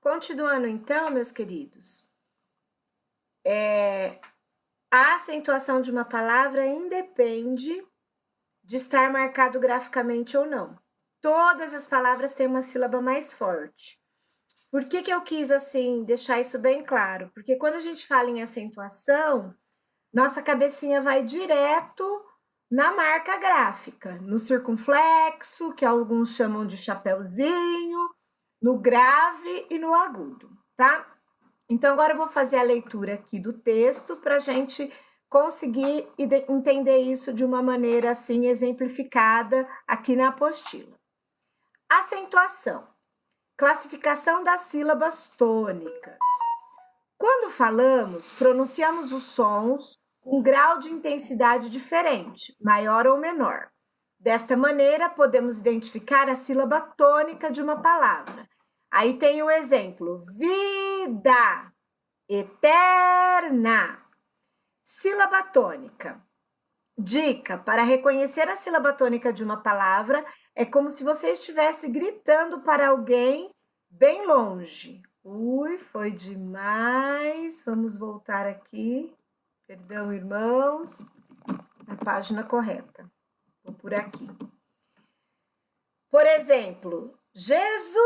Continuando então, meus queridos, a acentuação de uma palavra independe de estar marcado graficamente ou não. Todas as palavras têm uma sílaba mais forte. Por que eu quis, assim, deixar isso bem claro? Porque quando a gente fala em acentuação, nossa cabecinha vai direto na marca gráfica, no circunflexo, que alguns chamam de chapeuzinho, no grave e no agudo, tá? Então, agora eu vou fazer a leitura aqui do texto para a gente conseguir entender isso de uma maneira assim exemplificada aqui na apostila. Acentuação. Classificação das sílabas tônicas. Quando falamos, pronunciamos os sons com grau de intensidade diferente, maior ou menor. Desta maneira, podemos identificar a sílaba tônica de uma palavra. Aí tem o exemplo: vida, eterna. Sílaba tônica. Dica: para reconhecer a sílaba tônica de uma palavra, é como se você estivesse gritando para alguém bem longe. Ui, foi demais. Vamos voltar aqui. Perdão, irmãos. A página correta. Vou por aqui. Por exemplo, Jesus!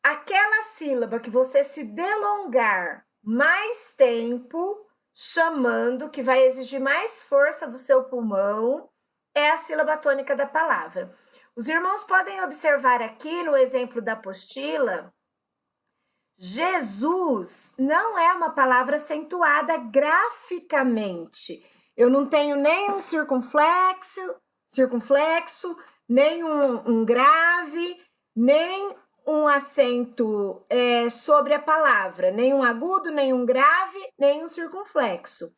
Aquela sílaba que você se delongar mais tempo, chamando, que vai exigir mais força do seu pulmão, é a sílaba tônica da palavra. Os irmãos podem observar aqui no exemplo da apostila, Jesus não é uma palavra acentuada graficamente. Eu não tenho nem um circunflexo, nem um grave, nem um acento sobre a palavra, nem um agudo, nem um grave, nem um circunflexo.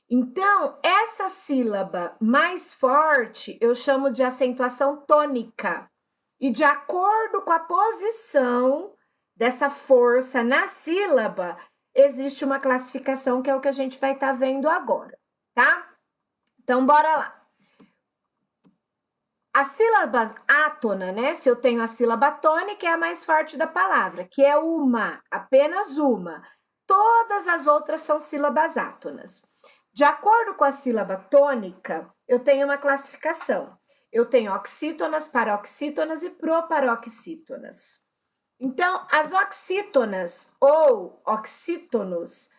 Então, essa sílaba mais forte eu chamo de acentuação tônica. E de acordo com a posição dessa força na sílaba, existe uma classificação que é o que a gente vai estar vendo agora, tá? Então, bora lá. A sílaba átona, né? Se eu tenho a sílaba tônica, é a mais forte da palavra, que é uma, apenas uma. Todas as outras são sílabas átonas. De acordo com a sílaba tônica, eu tenho uma classificação. Eu tenho oxítonas, paroxítonas e proparoxítonas. Então, as oxítonas ou oxítonos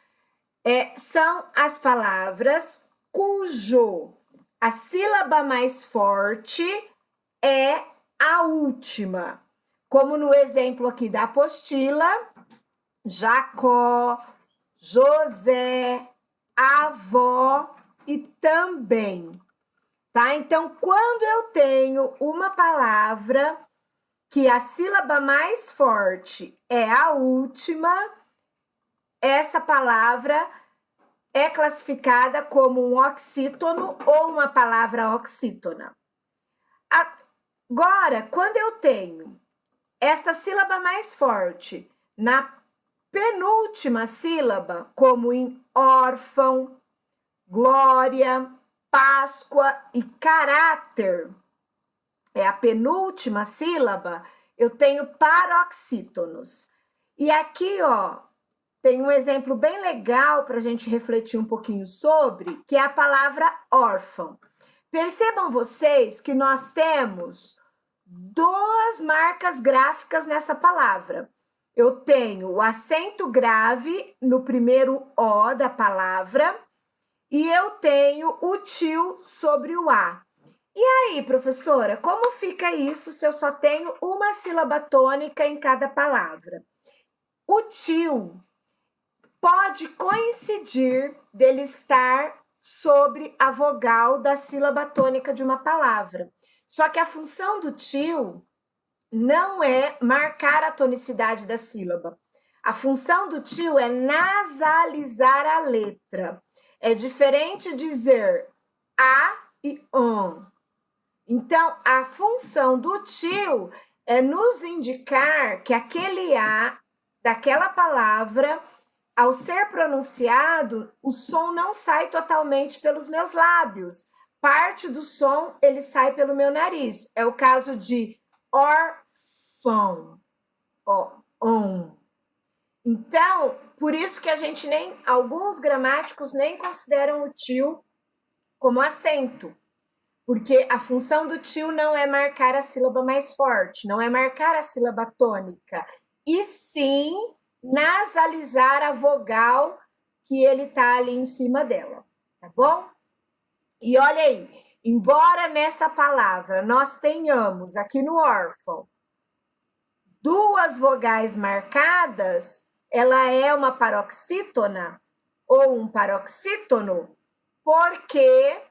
são as palavras cujo a sílaba mais forte é a última. Como no exemplo aqui da apostila, Jacó, José, avó e também. Tá? Então, quando eu tenho uma palavra que a sílaba mais forte é a última, essa palavra é classificada como um oxítono ou uma palavra oxítona. Agora, quando eu tenho essa sílaba mais forte na penúltima sílaba, como em órfão, glória, Páscoa e caráter, é a penúltima sílaba, eu tenho paroxítonos. E aqui, ó, tem um exemplo bem legal para a gente refletir um pouquinho sobre, que é a palavra órfão. Percebam vocês que nós temos duas marcas gráficas nessa palavra. Eu tenho o acento grave no primeiro O da palavra e eu tenho o tio sobre o A. E aí, professora, como fica isso se eu só tenho uma sílaba tônica em cada palavra? O tio pode coincidir dele estar sobre a vogal da sílaba tônica de uma palavra. Só que a função do tio não é marcar a tonicidade da sílaba. A função do tio é nasalizar a letra. É diferente dizer a e on. Então, a função do tio é nos indicar que aquele a daquela palavra, ao ser pronunciado, o som não sai totalmente pelos meus lábios. Parte do som, ele sai pelo meu nariz. É o caso de órfão. Ó, on. Então, por isso que a gente alguns gramáticos nem consideram o tio como acento, porque a função do tio não é marcar a sílaba mais forte, não é marcar a sílaba tônica, e sim nasalizar a vogal que ele tá ali em cima dela, tá bom? E olha aí, embora nessa palavra nós tenhamos aqui no órfão duas vogais marcadas, ela é uma paroxítona ou um paroxítono, porque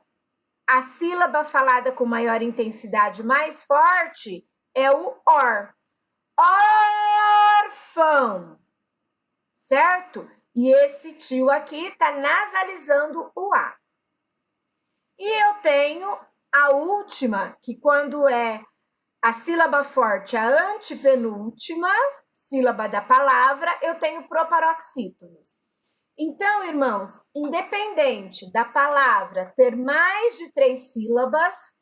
a sílaba falada com maior intensidade mais forte é o or. Órfão, certo? E esse tio aqui está nasalizando o A. E eu tenho a última, que quando é a sílaba forte, a antepenúltima sílaba da palavra, eu tenho proparoxítonos. Então, irmãos, independente da palavra ter mais de 3 sílabas,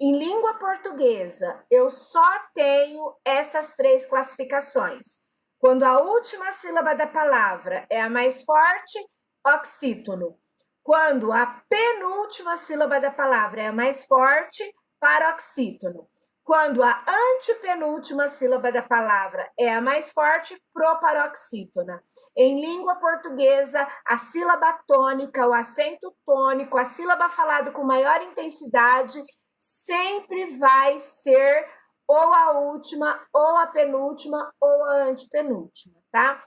em língua portuguesa, eu só tenho essas 3 classificações. Quando a última sílaba da palavra é a mais forte, oxítono. Quando a penúltima sílaba da palavra é a mais forte, paroxítono. Quando a antepenúltima sílaba da palavra é a mais forte, proparoxítona. Em língua portuguesa, a sílaba tônica, o acento tônico, a sílaba falada com maior intensidade, sempre vai ser ou a última, ou a penúltima, ou a antepenúltima, tá?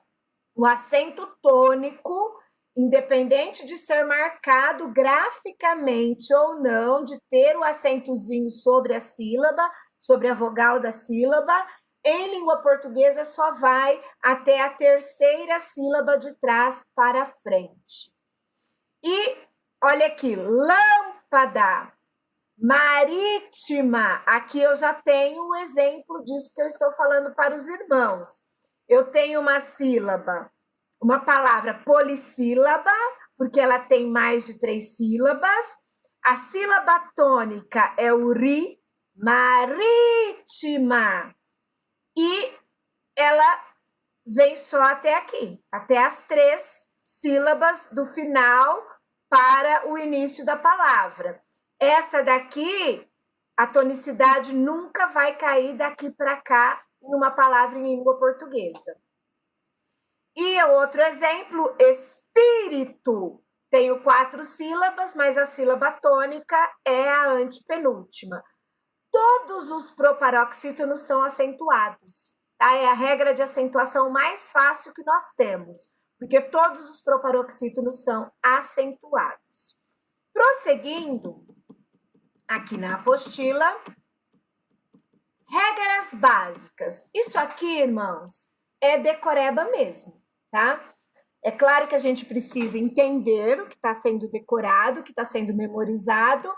O acento tônico, independente de ser marcado graficamente ou não, de ter o acentozinho sobre a sílaba, sobre a vogal da sílaba, em língua portuguesa só vai até a terceira sílaba de trás para frente. E olha aqui, lâmpada, marítima, aqui eu já tenho um exemplo disso que eu estou falando para os irmãos. Eu tenho uma sílaba, uma palavra polissílaba, porque ela tem mais de 3 sílabas. A sílaba tônica é o ri, marítima. E ela vem só até aqui, até as 3 sílabas do final para o início da palavra. Essa daqui, a tonicidade nunca vai cair daqui para cá em uma palavra em língua portuguesa. E outro exemplo, espírito. Tenho 4 sílabas, mas a sílaba tônica é a antepenúltima. Todos os proparoxítonos são acentuados, tá? É a regra de acentuação mais fácil que nós temos, porque todos os proparoxítonos são acentuados. Prosseguindo, aqui na apostila, regras básicas. Isso aqui, irmãos, é decoreba mesmo, tá? É claro que a gente precisa entender o que está sendo decorado, o que está sendo memorizado,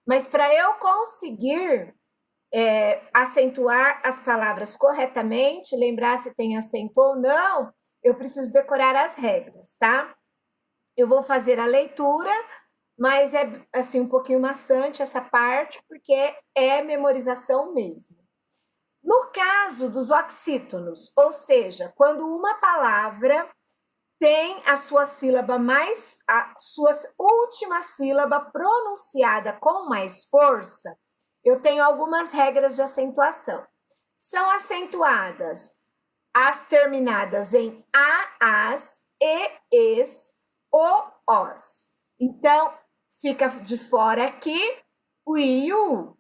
mas para eu conseguir acentuar as palavras corretamente, lembrar se tem acento ou não, eu preciso decorar as regras, tá? Eu vou fazer a leitura, mas é assim um pouquinho maçante essa parte, porque é memorização mesmo. No caso dos oxítonos, ou seja, quando uma palavra tem a sua última sílaba pronunciada com mais força, eu tenho algumas regras de acentuação. São acentuadas as terminadas em a, as, e, es, o, os. Então, fica de fora aqui o i e o u.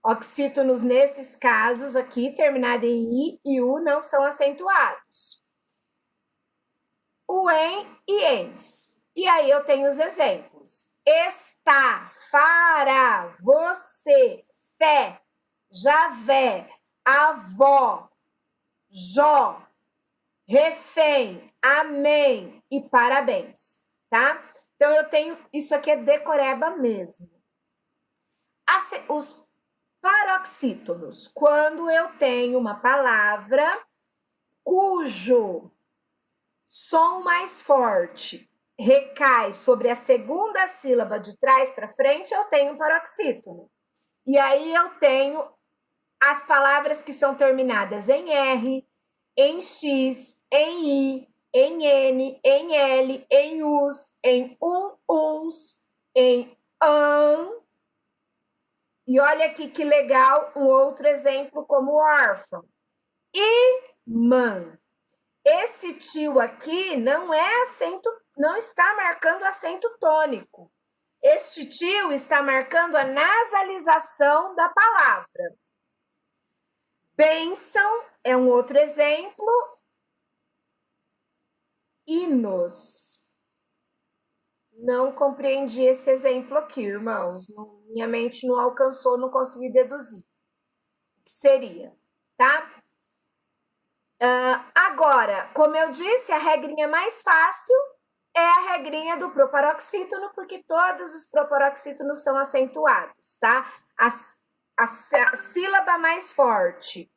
Oxítonos, nesses casos aqui, terminado em i e u, não são acentuados. O em e ens. E aí eu tenho os exemplos. Está, fará, você, fé, javé, avó, jó, refém, amém e parabéns, tá? Então eu tenho, isso aqui é decoreba mesmo. Os paroxítonos, quando eu tenho uma palavra cujo som mais forte recai sobre a segunda sílaba de trás para frente, eu tenho um paroxítono. E aí eu tenho as palavras que são terminadas em R, em X, em I, em N, em L, em US, em uns, em an. E olha aqui que legal, um outro exemplo como órfão. Irmã. Esse tio aqui não é acento, não está marcando acento tônico. Este tio está marcando a nasalização da palavra. Bênção é um outro exemplo. Hinos. Não compreendi esse exemplo aqui, irmãos. Minha mente não alcançou, não consegui deduzir. O que seria, tá? Agora, como eu disse, a regrinha mais fácil é a regrinha do proparoxítono, porque todos os proparoxítonos são acentuados, tá? A sílaba mais forte